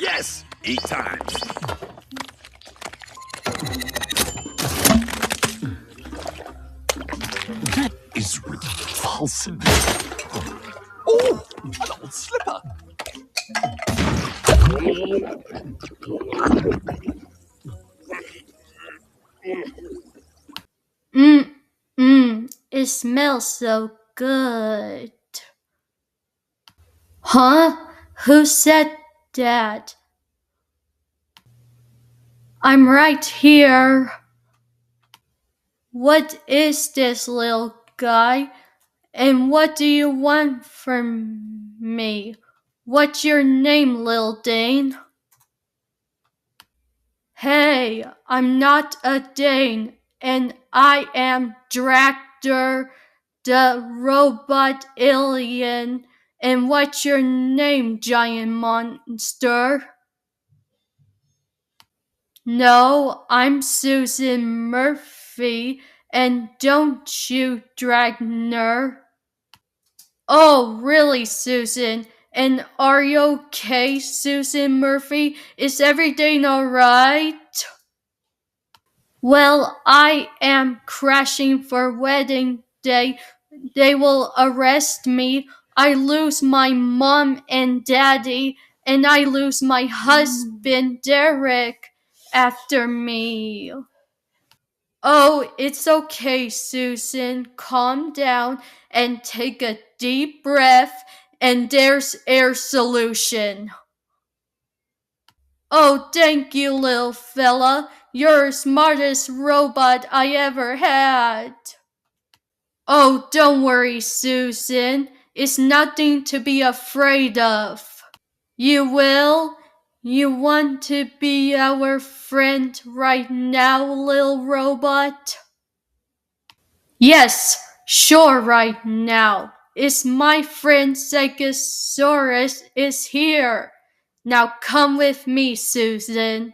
Yes, 8 times. That is repulsive. Oh, an old slipper. It smells so good. Huh? Who said that? I'm right here. What is this, little guy? And what do you want from me? What's your name, Lil Dane? Hey, I'm not a Dane, and I am Dractor, the robot alien. And what's your name, giant monster? No, I'm Susan Murphy, and don't you, Dragner? Oh, really, Susan? And are you okay, Susan Murphy? Is everything alright? Well, I am crashing for wedding day. They will arrest me. I lose my mom and daddy, and I lose my husband, Derek, after me. Oh, it's okay, Susan. Calm down and take a deep breath, and there's air solution. Oh, thank you, little fella. You're the smartest robot I ever had. Oh, don't worry, Susan. It's nothing to be afraid of. You will? You want to be our friend right now, little robot? Yes, sure, right now. It's my friend Stegosaurus is here. Now come with me, Susan.